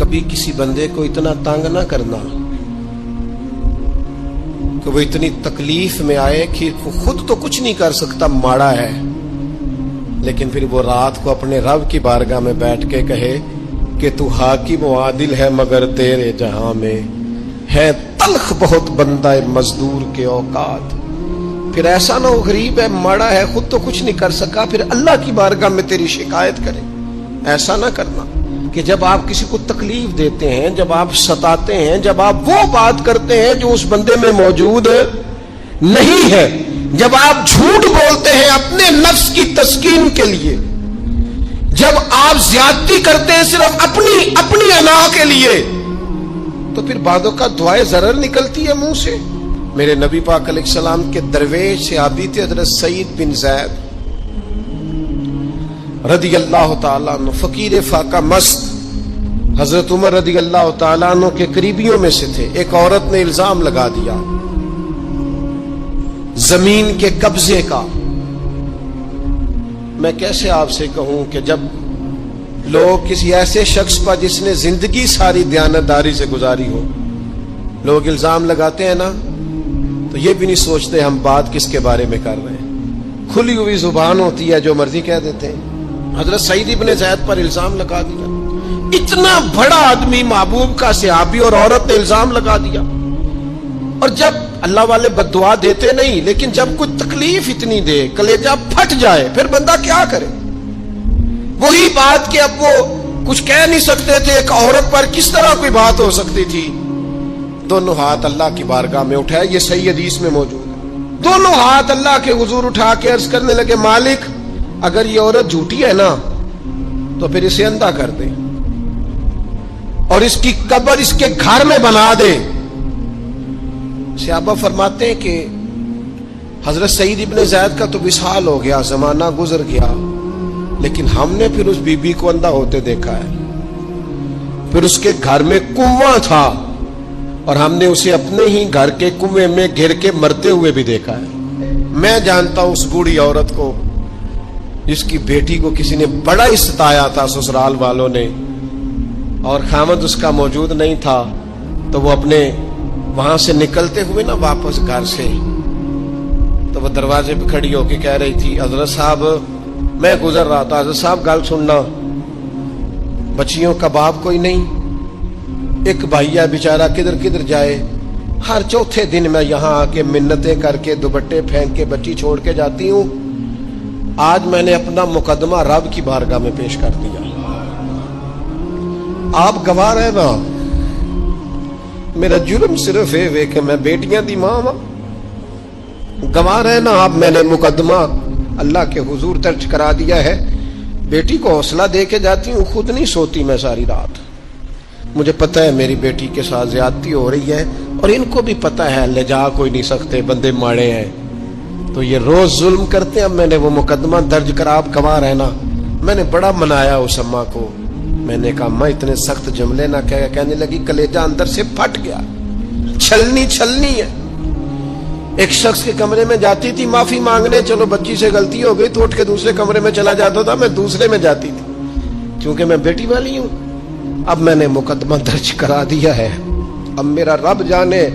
کبھی کسی بندے کو اتنا تنگ نہ کرنا کہ وہ اتنی تکلیف میں آئے کہ وہ خود تو کچھ نہیں کر سکتا، ماڑا ہے، لیکن پھر وہ رات کو اپنے رب کی بارگاہ میں بیٹھ کے کہے کہ تو حاکم و عادل ہے مگر تیرے جہاں میں ہے تلخ بہت بندہ مزدور کے اوقات۔ پھر ایسا نہ ہو غریب ہے، ماڑا ہے، خود تو کچھ نہیں کر سکا، پھر اللہ کی بارگاہ میں تیری شکایت کرے۔ ایسا نہ کرنا کہ جب آپ کسی کو تکلیف دیتے ہیں، جب آپ ستاتے ہیں، جب آپ وہ بات کرتے ہیں جو اس بندے میں موجود نہیں ہے، جب آپ جھوٹ بولتے ہیں اپنے نفس کی تسکین کے لیے، جب آپ زیادتی کرتے ہیں صرف اپنی انا کے لیے، تو پھر بعدوں کا دعائے ضرر نکلتی ہے منہ سے۔ میرے نبی پاک علیہ السلام کے درویش صحابی تھے حضرت سعید بن زید رضی اللہ تعالیٰ عنہ، فقیر فاقہ مست، حضرت عمر رضی اللہ تعالیٰ عنہ کے قریبیوں میں سے تھے۔ ایک عورت نے الزام لگا دیا زمین کے قبضے کا۔ میں کیسے آپ سے کہوں کہ جب لوگ کسی ایسے شخص پر جس نے زندگی ساری دیانتداری سے گزاری ہو، لوگ الزام لگاتے ہیں نا، تو یہ بھی نہیں سوچتے ہم بات کس کے بارے میں کر رہے ہیں، کھلی ہوئی زبان ہوتی ہے، جو مرضی کہہ دیتے ہیں۔ حضرت سعید ابن زید پر الزام لگا دیا، اتنا بڑا آدمی، محبوب کا صحابی، اور عورت نے الزام لگا دیا۔ اور جب اللہ والے بد دعا دیتے نہیں، لیکن جب کوئی تکلیف اتنی دے، کلیجہ پھٹ جائے، پھر بندہ کیا کرے؟ وہی بات کہ اب وہ کچھ کہہ نہیں سکتے تھے، ایک عورت پر کس طرح کوئی بات ہو سکتی تھی؟ دونوں ہاتھ اللہ کی بارگاہ میں اٹھائے، یہ صحیح حدیث میں موجود ہے۔ دونوں ہاتھ اللہ کے حضور اٹھا کے عرض کرنے لگے، مالک اگر یہ عورت جھوٹی ہے نا تو پھر اسے اندھا کر دے اور اس کی قبر اس کے گھر میں بنا دے۔ صحابہ فرماتے ہیں کہ حضرت سعید ابن زید کا تو وصال ہو گیا، زمانہ گزر گیا، لیکن ہم نے پھر اس بی بی کو اندھا ہوتے دیکھا ہے، پھر اس کے گھر میں کنواں تھا اور ہم نے اسے اپنے ہی گھر کے کنویں میں گر کے مرتے ہوئے بھی دیکھا ہے۔ میں جانتا ہوں اس بوڑھی عورت کو جس کی بیٹی کو کسی نے بڑا ہی ستایا تھا سسرال والوں نے، اور خامد اس کا موجود نہیں تھا، تو وہ اپنے وہاں سے نکلتے ہوئے نا واپس گھر سے، تو وہ دروازے پہ کھڑی ہو کے کہہ رہی تھی، حضرت صاحب میں گزر رہا تھا، حضرت صاحب گل سننا، بچیوں کا باپ کوئی نہیں، ایک بھائیا بیچارہ کدھر کدھر جائے، ہر چوتھے دن میں یہاں آ کے منتیں کر کے دوپٹے پھینک کے بچی چھوڑ کے جاتی ہوں، آج میں نے اپنا مقدمہ رب کی بارگاہ میں پیش کر دیا، آپ گواہ رہے نا، میرا جرم صرف ہے کہ میں بیٹیاں دی ماں ہوں، گواہ رہے نا آپ، میں نے مقدمہ اللہ کے حضور درج کرا دیا ہے، بیٹی کو حوصلہ دے کے جاتی ہوں، خود نہیں سوتی میں ساری رات، مجھے پتہ ہے میری بیٹی کے ساتھ زیادتی ہو رہی ہے، اور ان کو بھی پتہ ہے لے جا کوئی نہیں سکتے، بندے ماڑے ہیں، تو یہ روز ظلم کرتے ہیں۔ اب میں نے وہ مقدمہ درج کرا، آپ گواہ رہنا، میں نے بڑا منایا اس اماں کو، میں نے کہا اماں اتنے سخت جملے نہ کہنے لگی، کلیجہ اندر سے پھٹ گیا، چھلنی ہے۔ ایک شخص کے کمرے میں جاتی تھی معافی مانگنے، چلو بچی سے غلطی ہو گئی تو اٹھ کے دوسرے کمرے میں چلا جاتا تھا، میں دوسرے میں جاتی تھی کیونکہ میں بیٹی والی ہوں۔ اب میں نے مقدمہ درج کرا دیا ہے، اب میرا رب جانے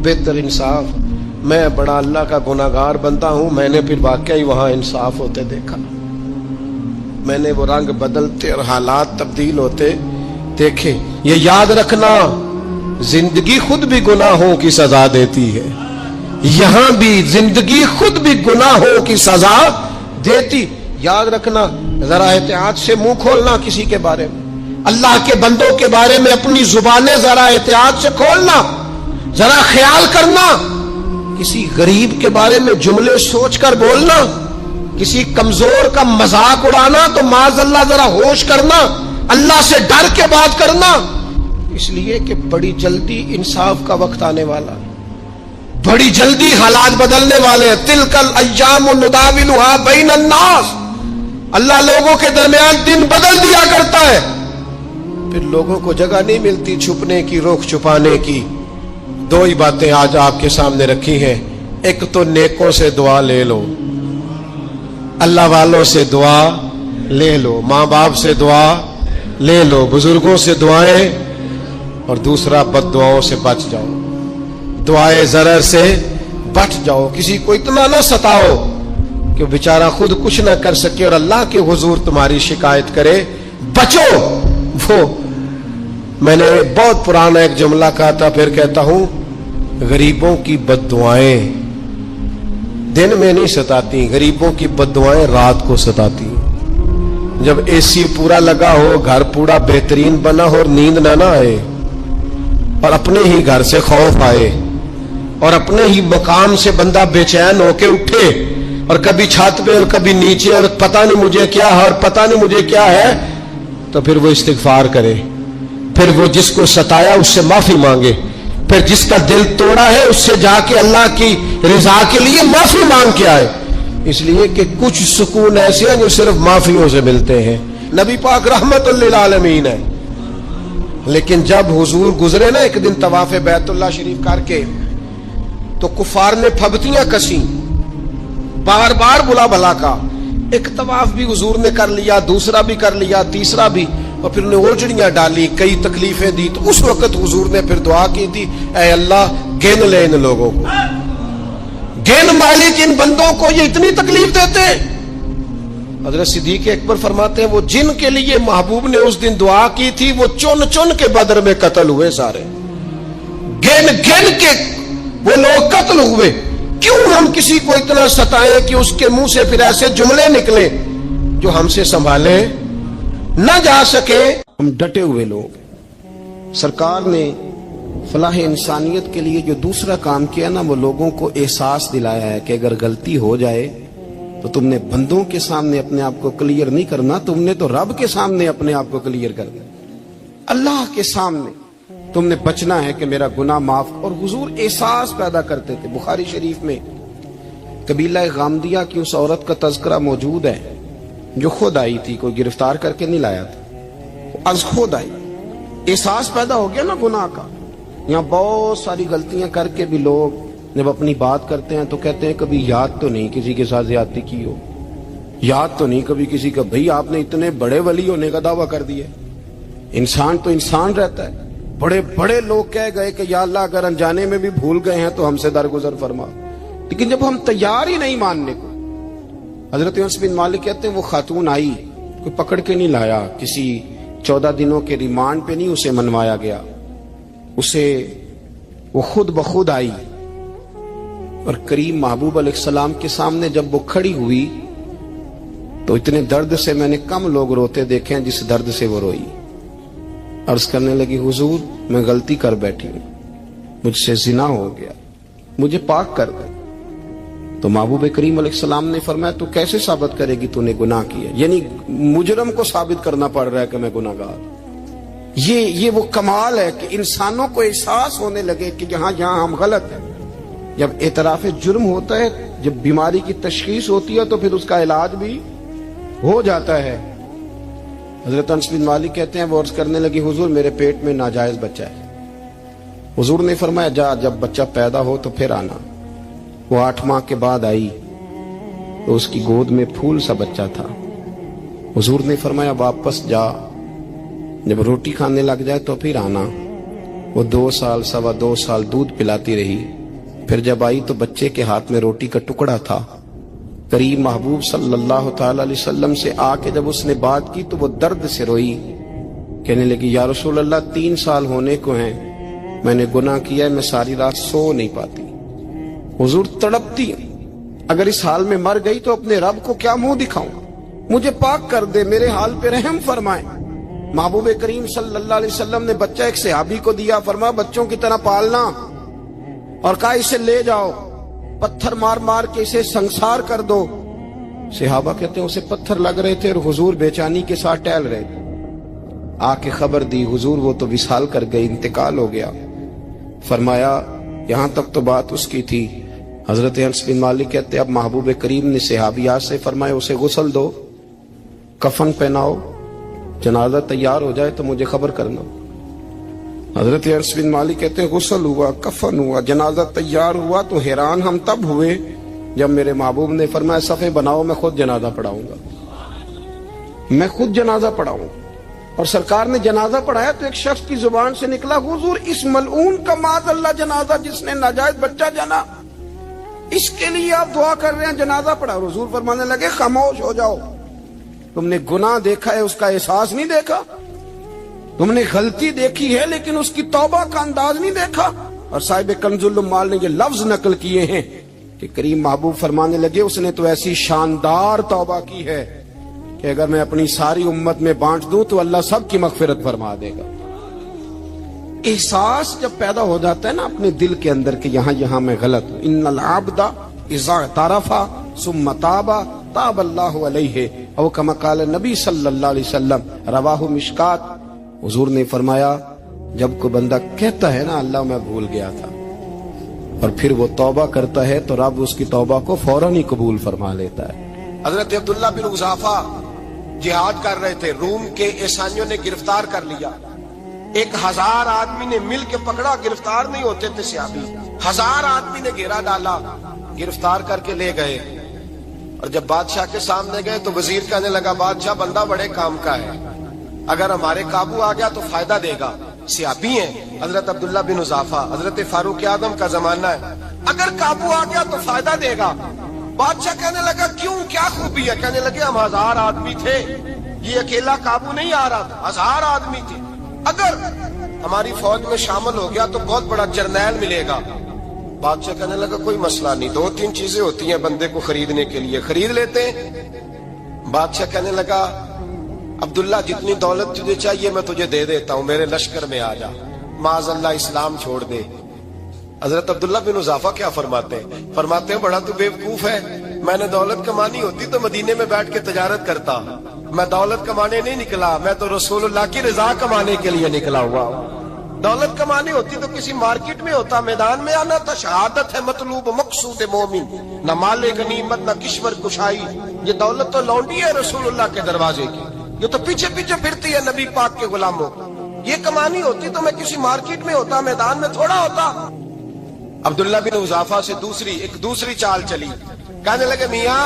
بہتر انصاف، میں بڑا اللہ کا گناہگار بندہ ہوں، میں نے پھر واقعی وہاں انصاف ہوتے دیکھا، میں نے وہ رنگ بدلتے اور حالات تبدیل ہوتے دیکھے۔ یہ یاد رکھنا، زندگی خود بھی گناہوں کی سزا دیتی ہے، یہاں بھی زندگی خود بھی گناہوں کی سزا دیتی، یاد رکھنا، ذرا احتیاط سے منہ کھولنا کسی کے بارے میں، اللہ کے بندوں کے بارے میں اپنی زبانیں ذرا احتیاط سے کھولنا، ذرا خیال کرنا، کسی غریب کے بارے میں جملے سوچ کر بولنا، کسی کمزور کا مذاق اڑانا تو معاذ اللہ ذرا ہوش کرنا، اللہ سے ڈر کے بات کرنا، اس لیے کہ بڑی جلدی انصاف کا وقت آنے والا، بڑی جلدی حالات بدلنے والے ہیں۔ تلک الایام نداولها بین الناس، اللہ لوگوں کے درمیان دن بدل دیا کرتا ہے، پھر لوگوں کو جگہ نہیں ملتی چھپنے کی، رخ چھپانے کی۔ دو ہی باتیں آج آپ کے سامنے رکھی ہیں، ایک تو نیکوں سے دعا لے لو، اللہ والوں سے دعا لے لو، ماں باپ سے دعا لے لو، بزرگوں سے دعائیں اور دوسرا بد دعاؤں سے بچ جاؤ، دعائے ضرر سے بچ جاؤ، کسی کو اتنا نہ ستاؤ کہ وہ بیچارہ خود کچھ نہ کر سکے اور اللہ کے حضور تمہاری شکایت کرے، بچو۔ وہ میں نے بہت پرانا ایک جملہ کہا تھا، پھر کہتا ہوں، غریبوں کی بد دعائیں دن میں نہیں ستاتی، غریبوں کی بد دعائیں رات کو ستاتی۔ جب اے سی پورا لگا ہو، گھر پورا بہترین بنا ہو اور نیند نہ آئے، اور اپنے ہی گھر سے خوف آئے، اور اپنے ہی مقام سے بندہ بے چین ہو کے اٹھے، اور کبھی چھت پہ اور کبھی نیچے، اور پتہ نہیں مجھے کیا ہے اور پتہ نہیں مجھے کیا ہے، تو پھر وہ استغفار کرے، پھر وہ جس کو ستایا اس سے معافی مانگے، پھر جس کا دل توڑا ہے اس سے جا کے اللہ کی رضا کے لیے معافی مانگ کے آئے، اس لیے کہ کچھ سکون ایسے ہیں جو صرف معافیوں سے ملتے ہیں۔ نبی پاک رحمت للعالمین ہے، لیکن جب حضور گزرے نا ایک دن طواف بیت اللہ شریف کر کے، تو کفار نے پھبتیاں کسیں، بار بار بلا بھلا کا، ایک طواف بھی حضور نے کر لیا، دوسرا بھی کر لیا، تیسرا بھی، اور پھر انہیں اولجڑیاں ڈالی، کئی تکلیفیں دی، تو اس وقت حضور نے پھر دعا کی تھی، اے اللہ گن لے ان لوگوں کو، گن مالک ان بندوں کو یہ اتنی تکلیف دیتے ہیں۔ حضرت صدیق اکبر فرماتے ہیں وہ جن کے لیے محبوب نے اس دن دعا کی تھی وہ چن چن کے بدر میں قتل ہوئے، سارے گن گن کے وہ لوگ قتل ہوئے۔ کیوں ہم کسی کو اتنا ستائیں کہ اس کے منہ سے پھر ایسے جملے نکلیں جو ہم سے سنبھالے نہ جا سکے؟ ہم ڈٹے ہوئے لوگ۔ سرکار نے فلاح انسانیت کے لیے جو دوسرا کام کیا نا، وہ لوگوں کو احساس دلایا ہے کہ اگر غلطی ہو جائے تو تم نے بندوں کے سامنے اپنے آپ کو کلیئر نہیں کرنا، تم نے تو رب کے سامنے اپنے آپ کو کلیئر کرنا، اللہ کے سامنے تم نے بچنا ہے کہ میرا گناہ معاف۔ اور حضور احساس پیدا کرتے تھے۔ بخاری شریف میں قبیلہ غامدیہ کی اس عورت کا تذکرہ موجود ہے جو خود آئی تھی، کوئی گرفتار کر کے نہیں لایا تھا، از خود آئی، احساس پیدا ہو گیا نا گناہ کا۔ یہاں بہت ساری غلطیاں کر کے بھی لوگ جب اپنی بات کرتے ہیں تو کہتے ہیں کبھی یاد تو نہیں کسی کے ساتھ زیادتی کی ہو، یاد تو نہیں کبھی کسی کا، بھئی آپ نے اتنے بڑے ولی ہونے کا دعویٰ کر دیا۔ انسان تو انسان رہتا ہے۔ بڑے بڑے لوگ کہہ گئے کہ یا اللہ اگر انجانے میں بھی بھول گئے ہیں تو ہم سے درگزر فرما، لیکن جب ہم تیار ہی نہیں ماننے کو۔ حضرت انس بن مالک کہتے ہیں وہ خاتون آئی، کوئی پکڑ کے نہیں لایا، کسی 14 دنوں کے ریمانڈ پہ نہیں اسے منوایا گیا، اسے وہ خود بخود آئی، اور کریم محبوب علیہ السلام کے سامنے جب وہ کھڑی ہوئی تو اتنے درد سے میں نے کم لوگ روتے دیکھے ہیں جس درد سے وہ روئی۔ عرض کرنے لگی حضور میں غلطی کر بیٹھی ہوں، مجھ سے زنا ہو گیا، مجھے پاک کر دے۔ تو محبوب کریم علیہ السلام نے فرمایا تو کیسے ثابت کرے گی تو نے گناہ کیا؟ یعنی مجرم کو ثابت کرنا پڑ رہا ہے کہ میں گناہ گار۔ یہ وہ کمال ہے کہ انسانوں کو احساس ہونے لگے کہ یہاں ہم غلط ہیں۔ جب اعتراف جرم ہوتا ہے، جب بیماری کی تشخیص ہوتی ہے تو پھر اس کا علاج بھی ہو جاتا ہے۔ حضرت انس بن مالک کہتے ہیں وہ عرض کرنے لگی حضور میرے پیٹ میں ناجائز بچہ ہے۔ حضور نے فرمایا جا جب بچہ پیدا ہو تو پھر آنا۔ وہ 8 ماہ کے بعد آئی تو اس کی گود میں پھول سا بچہ تھا۔ حضور نے فرمایا واپس جا، جب روٹی کھانے لگ جائے تو پھر آنا۔ وہ 2 سال 2.25 سال دودھ پلاتی رہی، پھر جب آئی تو بچے کے ہاتھ میں روٹی کا ٹکڑا تھا۔ کریم محبوب صلی اللہ تعالی علیہ وسلم سے آ کے جب اس نے بات کی تو وہ درد سے روئی، کہنے لگی یا رسول اللہ 3 سال ہونے کو ہیں، میں نے گناہ کیا ہے، میں ساری رات سو نہیں پاتی۔ حضور تڑپتی، اگر اس حال میں مر گئی تو اپنے رب کو کیا منہ دکھاؤں، مجھے پاک کر دے، میرے حال پہ رحم فرمائے۔ محبوب کریم صلی اللہ علیہ وسلم نے بچہ ایک صحابی کو دیا، فرمایا بچوں کی طرح پالنا، اور کہا اسے لے جاؤ، پتھر مار مار کے اسے سنسار کر دو۔ صحابہ کہتے ہیں اسے پتھر لگ رہے تھے اور حضور بے چینی کے ساتھ ٹہل رہے تھے۔ آ کے خبر دی حضور وہ تو وصال کر گئی، انتقال ہو گیا۔ فرمایا یہاں تک تو بات اس کی تھی۔ حضرت انس بن مالک کہتے اب محبوب کریم نے صحابیات سے فرمایا اسے غسل دو، کفن پہناؤ، جنازہ تیار ہو جائے تو مجھے خبر کرنا۔ حضرت انس بن مالک کہتے ہیں غسل ہوا، کفن ہوا، جنازہ تیار ہوا تو حیران ہم تب ہوئے جب میرے محبوب نے فرمایا صفے بناؤ، میں خود جنازہ پڑھاؤں گا، میں خود جنازہ پڑھاؤں۔ اور سرکار نے جنازہ پڑھایا تو ایک شخص کی زبان سے نکلا حضور اس ملعون کا معاذ اللہ جنازہ جس نے ناجائز بچہ جنا، اس کے لیے آپ دعا کر رہے ہیں، جنازہ پڑھا۔ اور حضور فرمانے لگے خاموش ہو جاؤ، تم نے گناہ دیکھا ہے اس کا احساس نہیں دیکھا، تم نے غلطی دیکھی ہے لیکن اس کی توبہ کا انداز نہیں دیکھا۔ اور صاحب کنز العمال نے یہ لفظ نقل کیے ہیں کہ کریم محبوب فرمانے لگے اس نے تو ایسی شاندار توبہ کی ہے کہ اگر میں اپنی ساری امت میں بانٹ دوں تو اللہ سب کی مغفرت فرما دے گا۔ احساس جب پیدا ہو جاتا ہے نا اپنے دل کے اندر کہ یہاں میں غلط ہوں، ان العبد اذا اعترف ثم تاب تاب اللہ علیہ او کما قال نبی صلی اللہ علیہ وسلم، رواہ مشکات۔ حضور نے فرمایا جب کوئی بندہ کہتا ہے نا اللہ میں بھول گیا تھا اور پھر وہ توبہ کرتا ہے تو رب اس کی توبہ کو فوراً ہی قبول فرما لیتا ہے۔ حضرت عبداللہ بن حذافہ جہاد کر رہے تھے، روم کے عیسائیوں نے گرفتار کر لیا، 1000 آدمی نے مل کے پکڑا، گرفتار نہیں ہوتے تھے صحابی، 1000 آدمی نے گھیرا ڈالا، گرفتار کر کے لے گئے۔ اور جب بادشاہ کے سامنے گئے تو وزیر کہنے لگا بادشاہ بندہ بڑے کام کا ہے، اگر ہمارے قابو آ گیا تو فائدہ دے گا۔ صحابی ہیں حضرت عبداللہ بن حذافہ، حضرت فاروق اعظم کا زمانہ ہے، اگر قابو آ گیا تو فائدہ دے گا۔ بادشاہ کہنے لگا کیوں، کیا خوبی ہے؟ کہنے لگے ہم 1000 آدمی تھے، یہ اکیلا قابو نہیں آ رہا تھا، 1000 آدمی تھے، اگر ہماری فوج میں شامل ہو گیا تو بہت بڑا جرنیل ملے گا۔ بادشاہ کہنے لگا کوئی مسئلہ نہیں، 2-3 چیزیں ہوتی ہیں بندے کو خریدنے کے لیے، خرید لیتے ہیں۔ بادشاہ کہنے لگا عبداللہ جتنی دولت تجھے چاہیے میں تجھے دے دیتا ہوں، میرے لشکر میں آ جا، معاذ اللہ اسلام چھوڑ دے۔ حضرت عبداللہ بن حذافہ کیا فرماتے ہیں؟ فرماتے ہیں بڑا تو بیوقوف ہے، میں نے دولت کمانی ہوتی تو مدینے میں بیٹھ کے تجارت کرتا، میں دولت کمانے نہیں نکلا، میں تو رسول اللہ کی رضا کمانے کے لیے نکلا ہوا ہوں۔ دولت کمانی ہوتی تو کسی مارکیٹ میں ہوتا، میدان میں آنا تھا، شہادت ہے مطلوب مقصود مومن، نہ مال غنیمت نہ کشور کشائی، یہ دولت تو لونڈی ہے رسول اللہ کے دروازے کی، یہ تو پیچھے پیچھے پھرتی ہے نبی پاک کے غلاموں، یہ کمانی ہوتی تو میں کسی مارکیٹ میں ہوتا، میدان میں تھوڑا ہوتا۔ عبداللہ بن حذافہ سے ایک دوسری چال چلی، کہنے لگے میاں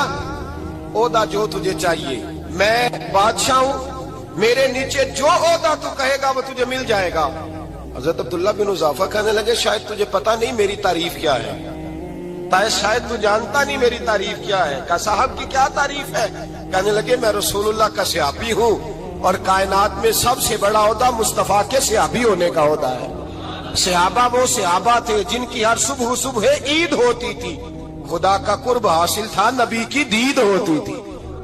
عہدہ جو تجھے چاہیے، میں بادشاہ ہوں، میرے نیچے جو عہدہ تو کہے گا وہ تجھے مل جائے گا۔ حضرت عبداللہ بن حذافہ کہنے لگے شاید تجھے پتہ نہیں میری تعریف کیا ہے، شاید تو جانتا نہیں میری تعریف کیا ہے۔ کہا صاحب کی کیا تعریف ہے؟ کہنے لگے میں رسول اللہ کا صحابی ہوں اور کائنات میں سب سے بڑا عہدہ مصطفیٰ کے صحابی ہونے کا عہدہ ہے۔ صحابہ وہ صحابہ تھے جن کی ہر صبح عید ہوتی تھی، خدا کا قرب حاصل تھا، نبی کی دید ہوتی تھی۔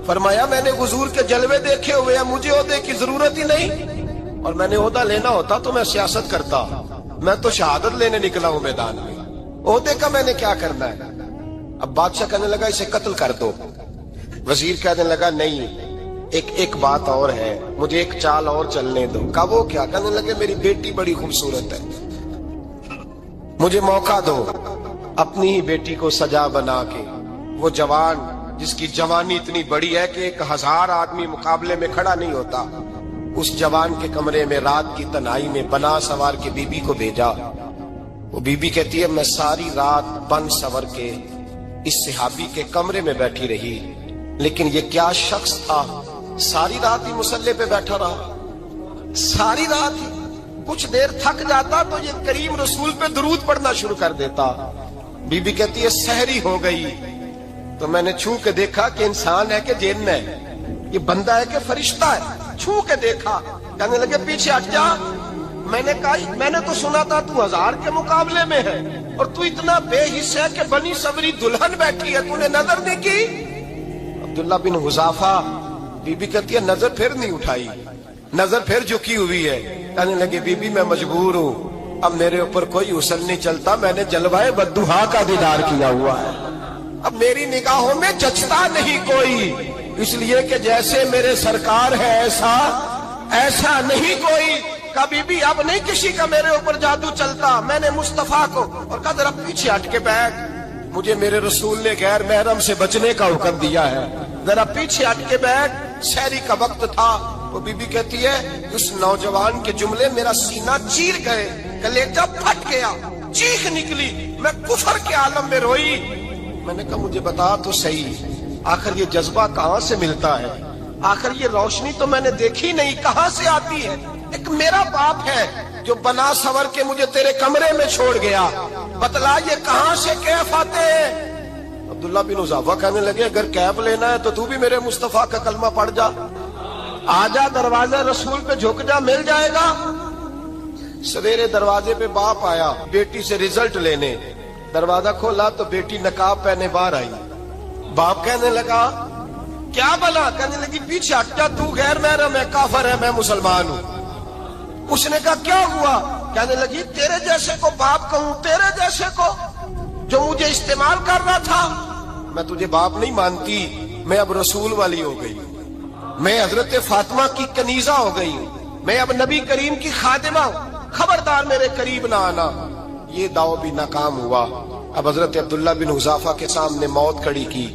فرمایا میں نے حضور کے جلوے دیکھے ہوئے ہیں، مجھے عہدے کی ضرورت ہی نہیں، اور میں نے عہدہ لینا ہوتا تو میں سیاست کرتا، میں تو شہادت لینے نکلا ہوں میدان میں، عہدے کا میں نے کیا کرنا ہے۔ اب بادشاہ کہنے لگا اسے قتل کر دو، وزیر کہنے لگا نہیں ایک بات اور ہے، مجھے ایک چال اور چلنے دو۔ کہا وہ کیا؟ کہنے لگے میری بیٹی بڑی خوبصورت ہے، مجھے موقع دو اپنی ہی بیٹی کو سجا بنا کے، وہ جوان جس کی جوانی اتنی بڑی ہے کہ 1000 آدمی مقابلے میں کھڑا نہیں ہوتا، اس جوان کے کمرے میں رات کی تنہائی میں بنا سوار کے بی بی کو بھیجا۔ وہ بی بی کہتی ہے میں ساری رات بن سور کے اس صحابی کے کمرے میں بیٹھی رہی، لیکن یہ کیا شخص تھا، ساری رات ہی مسلح پہ بیٹھا رہا، ساری رات ہی، کچھ دیر تھک جاتا تو یہ کریم رسول پہ درود پڑھنا شروع کر دیتا۔ بی بی کہتی ہے سحری ہو گئی تو میں نے چھو کے دیکھا کہ انسان ہے کہ جن ہے، یہ بندہ ہے کہ فرشتہ ہے، چھو کے دیکھا۔ کہنے لگے پیچھے ہٹ جا، میں نے کہا میں نے تو سنا تھا تو 1000 کے مقابلے میں ہے اور تو اتنا بے حس ہے کہ بنی سوری دلہن بیٹھی ہے، تو نے نظر نہیں کی۔ عبداللہ بن حذافہ، بی بی کہتی ہے نظر پھر نہیں اٹھائی، نظر پھر جھکی ہوئی ہے۔ کہنے لگے بی بی میں مجبور ہوں، اب میرے اوپر کوئی حسن نہیں چلتا، میں نے جلوہ بدوحا کا دیدار کیا ہوا ہے، اب میری نگاہوں میں جچتا نہیں کوئی، اس لیے کہ جیسے میرے سرکار ہے ایسا نہیں کوئی۔ کبھی بھی اب نہیں کسی کا میرے اوپر جادو چلتا، میں نے مصطفیٰ کو، اور کہا ذرا پیچھے ہٹ کے بیٹھ، مجھے میرے رسول نے غیر محرم سے بچنے کا حکم دیا ہے، ذرا پیچھے ہٹ کے بیٹھ۔ سحری کا وقت تھا، وہ بی بی کہتی ہے اس نوجوان کے جملے میرا سینہ چیر گئے، کلیجہ پھٹ گیا، چیخ نکلی، میں کفر کے عالم میں روئی۔ میں نے کہا مجھے بتا تو صحیح، آخر یہ جذبہ کہاں سے ملتا ہے، آخر یہ روشنی تو میں نے دیکھی نہیں، کہاں سے آتی ہے؟ ایک میرا باپ ہے جو بنا سور کے مجھے تیرے کمرے میں چھوڑ گیا، بتلا یہ کہاں سے کیف آتے ہیں؟ عبداللہ بن حذافہ کہنے لگے اگر کیف لینا ہے تو تو بھی میرے مصطفیٰ کا کلمہ پڑھ جا، آجا دروازے رسول پہ جھک جا، مل جائے گا۔ سویرے دروازے پہ باپ آیا بیٹی سے رزلٹ لینے، دروازہ کھولا تو بیٹی نقاب پہنے باہر آئی۔ باپ کہنے لگا کیا بلا؟ کہنے لگی پیچھے ہٹ جا، تو غیر محرم ہے، کافر ہے، میں مسلمان ہوں۔ اس نے کہا کیا ہوا؟ کہنے لگی تیرے جیسے کو باپ کہوں، تیرے جیسے کو جو مجھے استعمال کر رہا تھا، میں تجھے باپ نہیں مانتی، میں اب رسول والی ہو گئی، میں حضرت فاطمہ کی کنیزہ ہو گئی ہوں، میں اب نبی کریم کی خادمہ ہوں، خبردار میرے قریب نہ آنا۔ یہ دعو بھی ناکام ہوا۔ اب حضرت عبداللہ بن حذافہ کے سامنے موت کھڑی کی،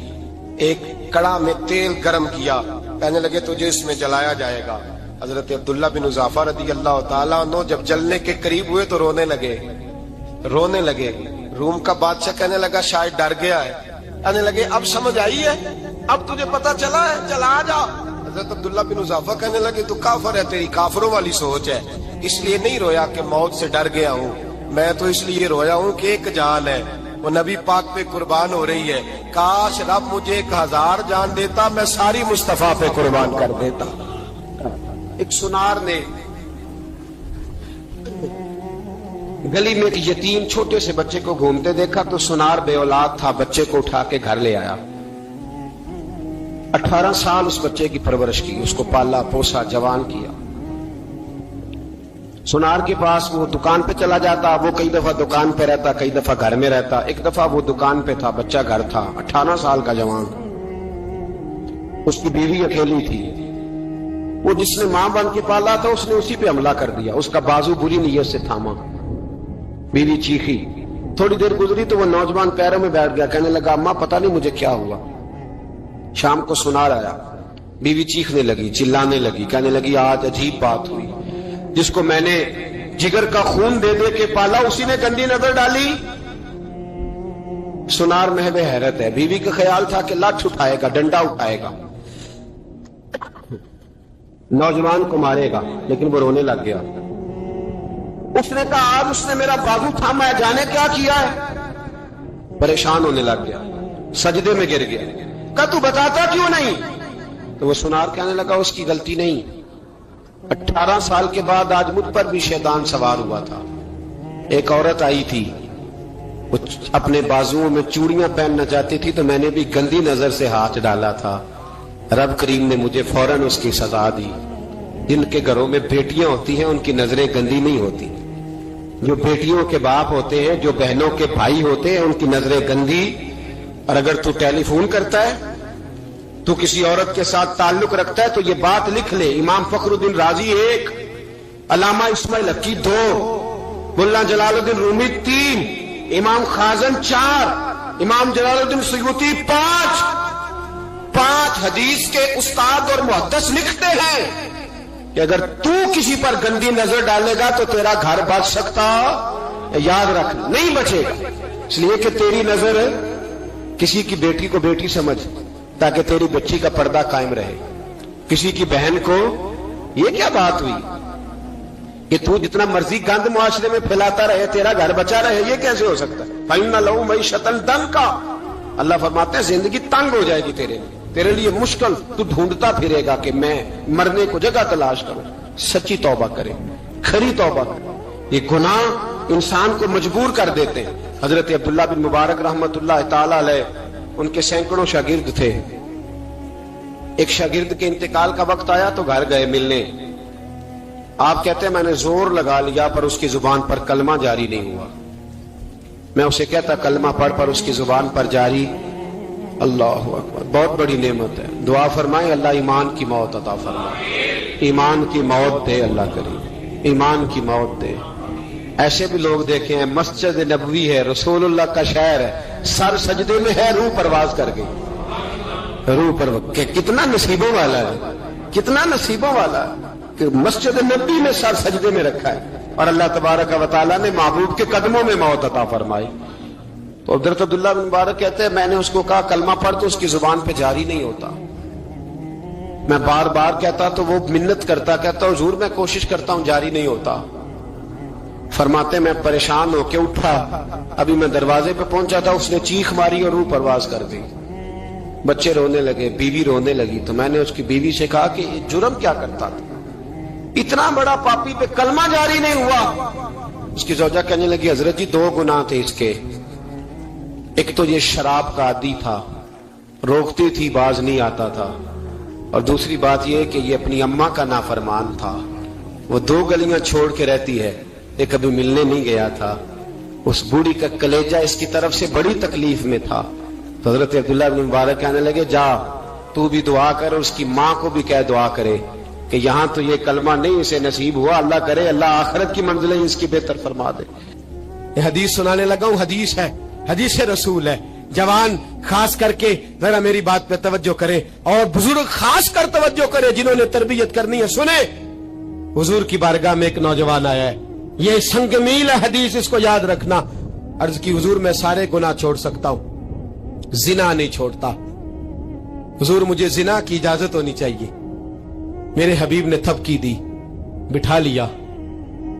ایک کڑا میں تیل گرم کیا، کہنے لگے تجھے اس میں جلایا جائے گا۔ حضرت عبداللہ بن حذافہ رضی اللہ تعالیٰ عنہ جب جلنے کے قریب ہوئے تو رونے لگے۔ روم کا بادشاہ کہنے لگا شاید ڈر گیا ہے، کہنے لگے اب سمجھ آئی ہے، اب تجھے پتا چلا ہے، چلا آ جا۔ حضرت عبداللہ بن حذافہ کہنے لگے تو کافر ہے، تیری کافروں والی سوچ ہے، اس لیے نہیں رویا کہ موت سے ڈر گیا ہوں، میں تو اس لیے رویا ہوں کہ ایک جان ہے، وہ نبی پاک پہ قربان ہو رہی ہے، کاش رب مجھے 1000 جان دیتا، میں ساری مصطفیٰ پہ قربان کر دیتا۔ ایک سنار نے گلی میں ایک یتیم چھوٹے سے بچے کو گھومتے دیکھا تو سنار بے اولاد تھا، بچے کو اٹھا کے گھر لے آیا، 18 سال اس بچے کی پرورش کی، اس کو پالا پوسا جوان کیا۔ سنار کے پاس وہ دکان پہ چلا جاتا، وہ کئی دفعہ دکان پہ رہتا، کئی دفعہ گھر میں رہتا۔ ایک دفعہ وہ دکان پہ تھا، بچہ گھر تھا، 18 سال کا جوان، اس کی بیوی اکیلی تھی، وہ جس نے ماں بن کے پالا تھا اس نے اسی پہ حملہ کر دیا، اس کا بازو بری نیت سے تھاما، بیوی چیخی، تھوڑی دیر گزری تو وہ نوجوان پیروں میں بیٹھ گیا، کہنے لگا اماں پتہ نہیں مجھے کیا ہوا۔ شام کو سنار آیا، بیوی چیخنے لگی، چلانے لگی، کہنے لگی آج عجیب بات ہوئی، جس کو میں نے جگر کا خون دے دے کے پالا اسی نے گندی نظر ڈالی۔ سنار محو حیرت ہے، بیوی کا خیال تھا کہ لاٹھ اٹھائے گا، ڈنڈا اٹھائے گا، نوجوان کو مارے گا، لیکن وہ رونے لگ گیا۔ اس نے کہا آج اس نے میرا بازو تھاما ہے، جانے کیا کیا ہے؟ پریشان ہونے لگ گیا، سجدے میں گر گیا، کہا تو بتاتا کیوں نہیں؟ تو وہ سنار کہنے لگا اس کی غلطی نہیں، 18 سال کے بعد آج مجھ پر بھی شیطان سوار ہوا تھا۔ ایک عورت آئی تھی، وہ اپنے بازوؤں میں چوڑیاں پہننا چاہتی تھی تو میں نے بھی گندی نظر سے ہاتھ ڈالا تھا، رب کریم نے مجھے فوراً اس کی سزا دی۔ جن کے گھروں میں بیٹیاں ہوتی ہیں ان کی نظریں گندی نہیں ہوتی، جو بیٹیوں کے باپ ہوتے ہیں، جو بہنوں کے بھائی ہوتے ہیں، ان کی نظریں گندی۔ اور اگر تو ٹیلی فون کرتا ہے، تو کسی عورت کے ساتھ تعلق رکھتا ہے تو یہ بات لکھ لے، امام فخر الدین رازی 1، علامہ اسماعیل حقی 2، ملا جلال الدین رومی 3، امام خازن 4، امام جلال الدین سیوطی 5 حدیث کے استاد اور محدث لکھتے ہیں کہ اگر تو کسی پر گندی نظر ڈالے گا تو تیرا گھر بچ سکتا، یاد رکھ نہیں بچے گا، اس لیے کہ تیری نظر کسی کی بیٹی کو بیٹی سمجھ تاکہ تیری بچی کا پردہ قائم رہے، کسی کی بہن کو۔ یہ کیا بات ہوئی کہ تو جتنا مرضی گند معاشرے میں پھیلاتا رہے تیرا گھر بچا رہے؟ یہ کیسے ہو سکتا ہے؟ فَإِنَّ لَهُ مَعِيشَةً ضَنْكَ، اللہ فرماتے ہیں زندگی تنگ ہو جائے گی تیرے لیے مشکل، تو ڈھونڈتا پھرے گا کہ میں مرنے کو جگہ تلاش کروں۔ سچی توبہ کرے، کھری توبہ کرے۔ یہ گناہ انسان کو مجبور کر دیتے ہیں۔ حضرت عبداللہ بن مبارک رحمت اللہ تعالی علیہ، ان کے سینکڑوں شاگرد تھے، ایک شاگرد کے انتقال کا وقت آیا تو گھر گئے ملنے۔ آپ کہتے ہیں میں نے زور لگا لیا پر اس کی زبان پر کلمہ جاری نہیں ہوا، میں اسے کہتا کلمہ پڑھ پر اس کی زبان پر جاری۔ اللہ اکبر، بہت بڑی نعمت ہے، دعا فرمائیں اللہ ایمان کی موت عطا فرمائے، ایمان کی موت دے اللہ کریم، ایمان کی موت دے۔ ایسے بھی لوگ دیکھے ہیں، مسجد نبوی ہے، رسول اللہ کا شہر ہے، سر سجدے میں ہے، روح پرواز کر گئی، روح پرواز، کتنا نصیبوں والا ہے، کتنا نصیبوں والا ہے کہ مسجد نبی میں سر سجدے میں رکھا ہے، اور اللہ تبارک و تعالیٰ نے محبوب کے قدموں میں موت عطا فرمائی۔ تو حضرت عبداللہ بن مبارک کہتے ہیں میں نے اس کو کہا کلمہ پڑھ تو اس کی زبان پہ جاری نہیں ہوتا، میں بار بار کہتا تو وہ منت کرتا، کہتا حضور میں کوشش کرتا ہوں جاری نہیں ہوتا. فرماتے میں پریشان ہو کے اٹھا، ابھی میں دروازے پہ پہنچا تھا، اس نے چیخ ماری اور روح پرواز کر دی. بچے رونے لگے، بیوی رونے لگی. تو میں نے اس کی بیوی سے کہا کہ یہ جرم کیا کرتا تھا، اتنا بڑا پاپی پہ کلمہ جاری نہیں ہوا. اس کی زوجہ کہنے لگی حضرت جی 2 گناہ تھے اس کے. ایک تو یہ شراب کا عادی تھا، روکتی تھی باز نہیں آتا تھا، اور دوسری بات یہ کہ یہ اپنی اماں کا نافرمان تھا. وہ 2 گلیاں چھوڑ کے رہتی ہے، یہ کبھی ملنے نہیں گیا تھا. اس بوڑھی کا کلیجہ اس کی طرف سے بڑی تکلیف میں تھا. تو حضرت عبداللہ بن مبارک کہنے لگے جا تو بھی دعا کر، اور اس کی ماں کو بھی کہہ دعا کرے کہ یہاں تو یہ کلمہ نہیں اسے نصیب ہوا، اللہ کرے اللہ آخرت کی منزلیں اس کی بہتر فرما دے. یہ حدیث سنانے لگا ہوں، حدیث ہے، حدیث رسول ہے. جوان خاص کر کے ذرا میری بات پہ توجہ کرے، اور بزرگ خاص کر توجہ کرے جنہوں نے تربیت کرنی ہے. سنے، حضور کی بارگاہ میں ایک نوجوان آیا ہے، یہ سنگ میل ہے حدیث، اس کو یاد رکھنا. عرض کی حضور میں سارے گناہ چھوڑ سکتا ہوں، زنا نہیں چھوڑتا. حضور مجھے زنا کی اجازت ہونی چاہیے. میرے حبیب نے تھپکی دی، بٹھا لیا.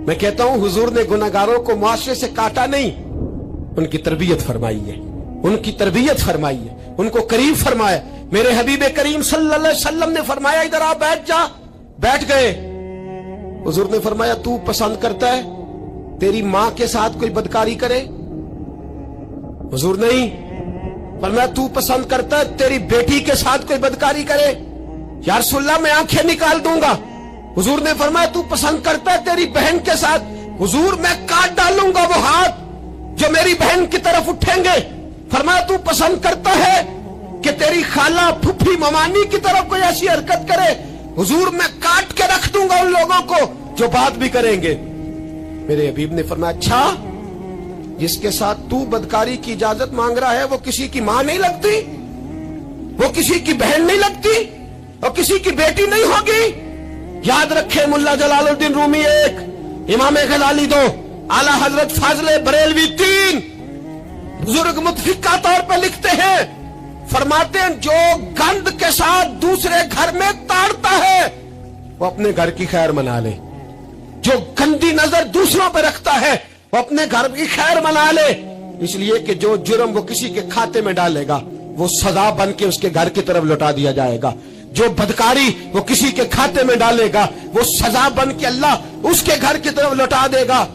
میں کہتا ہوں حضور نے گناہگاروں کو معاشرے سے کاٹا نہیں، ان کی تربیت فرمائی ہے، ان کی تربیت فرمائی ہے، ان کو قریب فرمایا. میرے حبیب کریم صلی اللہ علیہ وسلم نے فرمایا ادھر آ بیٹھ جا، بیٹھ گئے. حضور نے فرمایا تو پسند کرتا ہے تیری ماں کے ساتھ کوئی بدکاری کرے؟ حضور نہیں. فرمایا تو پسند کرتا ہے تیری بیٹی کے ساتھ کوئی بدکاری کرے؟ یا رسول اللہ میں آنکھیں نکال دوں گا. حضور نے فرمایا تو پسند کرتا ہے تیری بہن کے ساتھ؟ حضور میں کاٹ ڈالوں گا وہ ہاتھ جو میری بہن کی طرف اٹھیں گے. فرمایا تو پسند کرتا ہے کہ تیری خالہ پھپھی ممانی کی طرف کوئی ایسی حرکت کرے؟ حضور میں کاٹ کے رکھ دوں گا ان لوگوں کو جو بات بھی کریں گے. میرے حبیب نے فرمایا اچھا جس کے ساتھ تو بدکاری کی اجازت مانگ رہا ہے وہ کسی کی ماں نہیں لگتی، وہ کسی کی بہن نہیں لگتی، اور کسی کی بیٹی نہیں ہوگی؟ یاد رکھے ملا جلال الدین رومی 1، امام غزالی 2، اعلی حضرت فاضل بریلوی 3. بزرگ متفقہ طور پر لکھتے ہیں، فرماتے ہیں جو گند کے ساتھ دوسرے گھر میں تاڑتا ہے وہ اپنے گھر کی خیر منا لے. جو گندی نظر دوسروں پہ رکھتا ہے وہ اپنے گھر کی خیر منا لے. اس لیے کہ جو جرم وہ کسی کے کھاتے میں ڈالے گا وہ سزا بن کے اس کے گھر کی طرف لوٹا دیا جائے گا. جو بدکاری وہ کسی کے کھاتے میں ڈالے گا وہ سزا بن کے اللہ اس کے گھر کی طرف لوٹا دے گا.